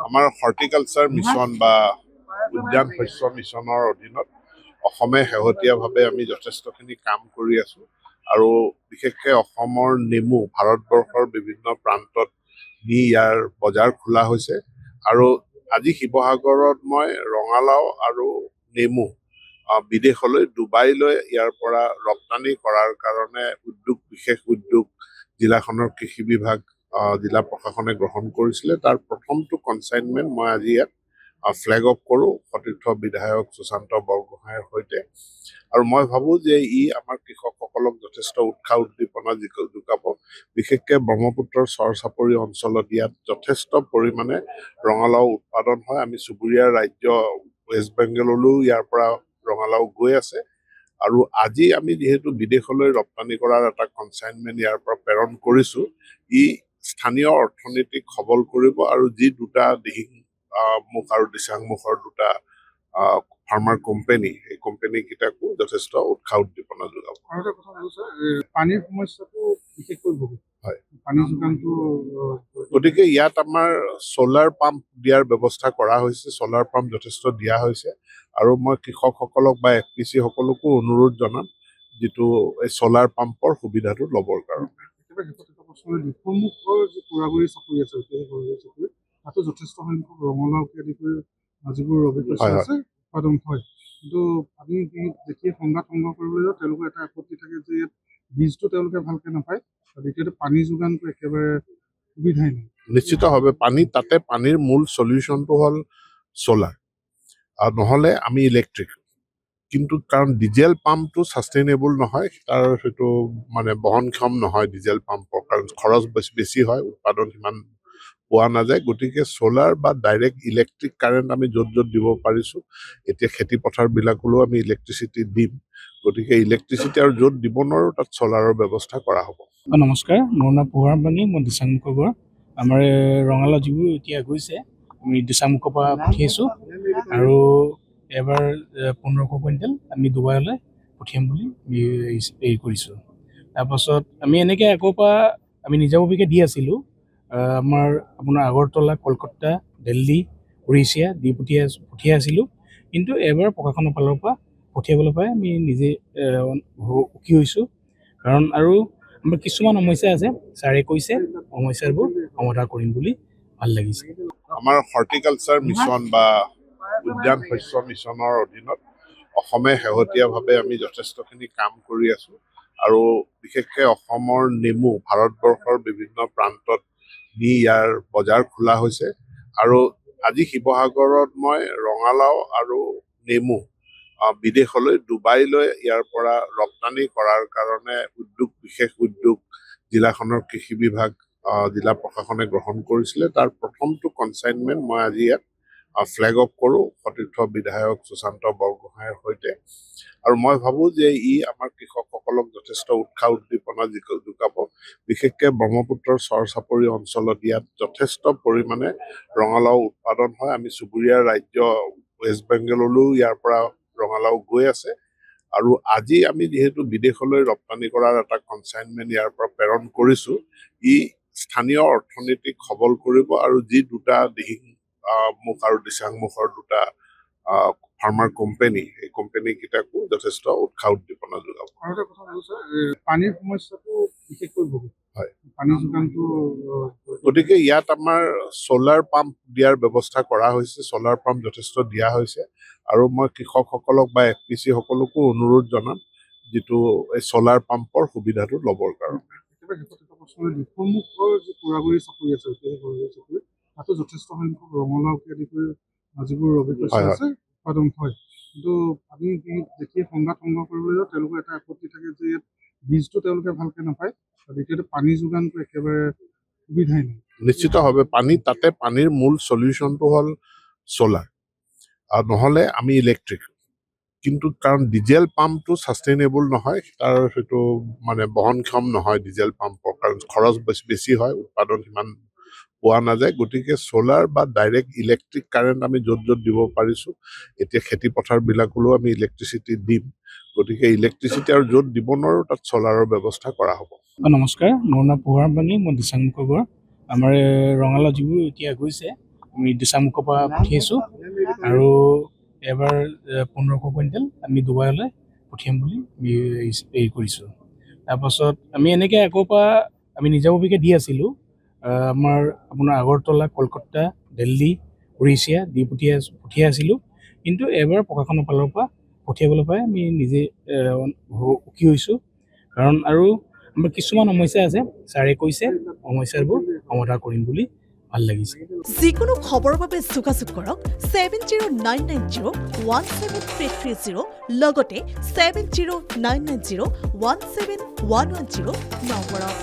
আমাৰ horticulture mission বা উদ্যান শস্য মিছনৰ অধীনত অসমে শেহতীয়াভাৱে আমি যথেষ্টখিনি কাম কৰি আছো আৰু বিশেষকৈ অসমৰ নেমু ভাৰতবৰ্ষৰ বিভিন্ন প্ৰান্তত নি ইয়াৰ বজাৰ খোলা হৈছে আৰু আজি শিৱসাগৰত মই ৰঙালাও আৰু নেমু বিদেশলৈ ডুবাইলৈ ইয়াৰ পৰা ৰপ্তানি কৰাৰ কাৰণে বিশেষ উদ্যোগ জিলাখনৰ কৃষি বিভাগ জিলা প্ৰশাসনে গ্ৰহণ কৰিছিলে। তাৰ প্ৰথমটো কনচাইনমেণ্ট মই আজি ইয়াত ফ্লেগ অফ কৰোঁ সতীৰ্থ বিধায়ক সুশান্ত বৰগোহাঁইৰ সৈতে। আৰু মই ভাবোঁ যে ই আমাৰ কৃষকসকলক যথেষ্ট উৎসাহ উদ্দীপনা যোগাব। বিশেষকৈ ব্ৰহ্মপুত্ৰৰ চৰ চাপৰি অঞ্চলত ইয়াত যথেষ্ট পৰিমাণে ৰঙালাও উৎপাদন হয়। আমি চুবুৰীয়া ৰাজ্য ৱেষ্ট বেংগললৈও ইয়াৰ পৰা ৰঙালাও গৈ আছে আৰু আজি আমি যিহেতু বিদেশলৈ ৰপ্তানি কৰাৰ এটা কনচাইনমেণ্ট ইয়াৰ পৰা প্ৰেৰণ কৰিছোঁ, ই স্থানীয় অৰ্থনীতিক সবল কৰিব আৰু যি দুটা দিহিং মুখ আৰু দিচাংমুখৰ দুটা ফাৰ্মাৰ কোম্পানী, এই কোম্পানীকেইটাকো যথেষ্ট উৎসাহ উদ্দীপনা যোগাব। আৰু এটা কথা কৈছে, পানীৰ সমস্যাটো বিশেষকৈ বহুত হয়, পানী যোগানটো। গতিকে ইয়াত আমাৰ চ'লাৰ পাম্প দিয়াৰ ব্যৱস্থা কৰা হৈছে, চ'লাৰ পাম্প যথেষ্ট দিয়া হৈছে আৰু মই কৃষকসকলক বা FPC সকলকো অনুৰোধ জনাম যিটো এই চ'লাৰ পাম্পৰ সুবিধাটো ল'বৰ কাৰণে। ডিফুমুখৰ যি কুৰাগুৰি চাপৰি আছে, চাপৰি তাতো যথেষ্ট সংখ্যক ৰঙালাওকে আদি কৰি যিবোৰ ৰবি শস্য আছে উৎপাদন হয়, কিন্তু আমি যেতিয়া সংঘাত সংগ্ৰহ কৰিবলৈ যাওঁ তেওঁলোকৰ এটা আপত্তি থাকে যে ইয়াত বীজটো তেওঁলোকে ভালকে নাপায়, দ্বিতীয়তে পানী যোগানটো একেবাৰে সুবিধাই নাই। নিশ্চিতভাৱে পানীৰ মূল চলিউশ্যনটো হ'ল চ'লাৰ আৰু নহ'লে আমি ইলেক্ট্ৰিক। কিন্তু কাৰণ ডিজেল পাম্পটো ছাষ্টেইনেবল নহয়, তাৰ সেইটো মানে বহনক্ষম নহয় ডিজেল পাম্পৰ, কাৰণ খৰচ বেছি হয়, উৎপাদন সিমান পোৱা নাযায়। গতিকে চ'লাৰ বা ডাইৰেক্ট ইলেক্ট্ৰিক কাৰেণ্ট আমি য'ত য'ত দিব পাৰিছোঁ, এতিয়া খেতি পথাৰবিলাকলৈও আমি ইলেক্ট্ৰিচিটি দিম। গতিকে ইলেক্ট্ৰিচিটি আৰু য'ত দিব নোৱাৰোঁ তাত চ'লাৰৰ ব্যৱস্থা কৰা হ'ব। নমস্কাৰ, মোৰ নাম পোহৰাম পানী, মই দিচাংমুখৰ পৰা। আমাৰ ৰঙালাও যিবোৰ এতিয়া গৈছে আমি দিচাংমুখৰ পৰা পঠিয়াইছোঁ আৰু এবাৰ 1500 কুইণ্টেল আমি ডুবাইলৈ পঠিয়াম বুলি হেৰি কৰিছোঁ। তাৰপাছত আমি এনেকৈ আগৰ পৰা আমি নিজাববীয়াকৈ দি আছিলোঁ, আপোনাৰ আগৰতলা, কলকাতা, দিল্লী, উৰিষ্যা দি পঠিয়াই আছিলোঁ। কিন্তু এবাৰ প্ৰশাসনৰ ফালৰ পৰা পঠিয়াবলৈ পাই আমি নিজে সুখী হৈছোঁ, কাৰণ আৰু আমাৰ কিছুমান সমস্যা আছে, ছাৰে কৈছে সমস্যাবোৰ সমাধান কৰিম বুলি ভাল লাগিছে। আমাৰ হৰ্টিকালচাৰ মিছন বা উদ্যান শস্য মিছনৰ অধীনত অসমে শেহতীয়াভাৱে আমি যথেষ্টখিনি কাম কৰি আছো আৰু বিশেষকৈ অসমৰ নেমু ভাৰতবৰ্ষৰ বিভিন্ন প্ৰান্তত নি ইয়াৰ বজাৰ খোলা হৈছে আৰু আজি শিৱসাগৰত মই ৰঙালাও আৰু নেমু বিদেশলৈ ডুবাইলৈ ইয়াৰ পৰা ৰপ্তানি কৰাৰ কাৰণে বিশেষ উদ্যোগ জিলাখনৰ কৃষি বিভাগ জিলা প্ৰশাসনে গ্ৰহণ কৰিছিলে। তাৰ প্ৰথমটো কনচাইনমেণ্ট মই আজি ইয়াত ফ্লেগ অফ কৰোঁ সতীৰ্থ বিধায়ক সুশান্ত বৰগোহাঁইৰ সৈতে। আৰু মই ভাবোঁ যে ই আমাৰ কৃষকসকলক যথেষ্ট উৎসাহ উদ্দীপনা যোগাব। বিশেষকৈ ব্ৰহ্মপুত্ৰৰ চৰ চাপৰি অঞ্চলত ইয়াত যথেষ্ট পৰিমাণে ৰঙালাও উৎপাদন হয়। আমি চুবুৰীয়া ৰাজ্য ৱেষ্ট বেংগললৈও ইয়াৰ পৰা ৰঙালাও গৈ আছে আৰু আজি আমি যিহেতু বিদেশলৈ ৰপ্তানি কৰাৰ এটা কনচাইনমেণ্ট ইয়াৰ পৰা প্ৰেৰণ কৰিছোঁ, ই স্থানীয় অৰ্থনীতিক সবল কৰিব আৰু যি দুটা দিহিং মুখ আৰু দিচাংমুখৰ দুটা ফাৰ্মাৰ কোম্পানী, এই কোম্পানীকেইটাকো যথেষ্ট উৎসাহ উদ্দীপনা যোগাব। আৰু এটা কথা কৈছে, পানীৰ সমস্যাটো বিশেষকৈ বহুত হয়, পানী যোগানটো। গতিকে ইয়াত আমাৰ চ'লাৰ পাম্প দিয়াৰ ব্যৱস্থা কৰা হৈছে, চ'লাৰ পাম্প যথেষ্ট দিয়া হৈছে আৰু মই কৃষকসকলক বা FPC সকলকো অনুৰোধ জনাম যিটো এই চ'লাৰ পাম্পৰ সুবিধাটো ল'বৰ কাৰণে। ডিফুমুখৰ যি কুৰাগুৰি চাপৰি আছে, চাপৰি তাতো যথেষ্ট সংখ্যক ৰঙালাওকে আদি কৰি যিবোৰ ৰবি শস্য আছে উৎপাদন হয়, কিন্তু আমি যেতিয়া সংঘাত সংগ্ৰহ কৰিবলৈ যাওঁ তেওঁলোকৰ এটা আপত্তি থাকে যে ইয়াত বীজটো তেওঁলোকে ভালকে নাপায়, দ্বিতীয়তে পানী যোগানটো একেবাৰে সুবিধাই নাই। নিশ্চিতভাৱে পানীৰ মূল চলিউশ্যনটো হ'ল চ'লাৰ আৰু নহ'লে আমি ইলেক্ট্ৰিক। কিন্তু কাৰণ ডিজেল পাম্পটো ছাষ্টেইনেবল নহয়, তাৰ সেইটো মানে বহনক্ষম নহয় ডিজেল পাম্পৰ, কাৰণ খৰচ বেছি হয়, উৎপাদন সিমান পোৱা নাযায়। গতিকে চ'লাৰ বা ডাইৰেক্ট ইলেক্ট্ৰিক কাৰেণ্ট আমি য'ত য'ত দিব পাৰিছোঁ, এতিয়া খেতি পথাৰবিলাকলৈও আমি ইলেক্ট্ৰিচিটি দিম। গতিকে ইলেক্ট্ৰিচিটি আৰু য'ত দিব নোৱাৰোঁ তাত চ'লাৰৰ ব্যৱস্থা কৰা হ'ব। নমস্কাৰ, মোৰ নাম পোহৰাম পানী, মই দিচাংমুখৰ পৰা। আমাৰ ৰঙালাও যিবোৰ এতিয়া গৈছে আমি দিচাংমুখৰ পৰা পঠিয়াইছোঁ আৰু এবাৰ 1500 কুইণ্টেল আমি ডুবাইলৈ পঠিয়াম বুলি আমি হেৰি কৰিছোঁ। তাৰপাছত আমি এনেকৈ আগৰ পৰা আমি নিজাববীয়াকৈ দি আছিলোঁ। আমাৰ আপোনাৰ আগৰতলা, কলকাতা, দিল্লী, উৰিষ্যা দি পঠিয়াই আছিলোঁ। কিন্তু এবাৰ প্ৰশাসনৰ ফালৰ পৰা পঠিয়াবলৈ পাই আমি নিজে সুখী হৈছোঁ। কাৰণ আৰু আমাৰ কিছুমান সমস্যা আছে, ছাৰে কৈছে সমস্যাবোৰ সমাধান কৰিম বুলি ভাল লাগিছে। যিকোনো খবৰৰ বাবে যোগাযোগ কৰক 7099017330 লগতে 7099017110 নম্বৰত।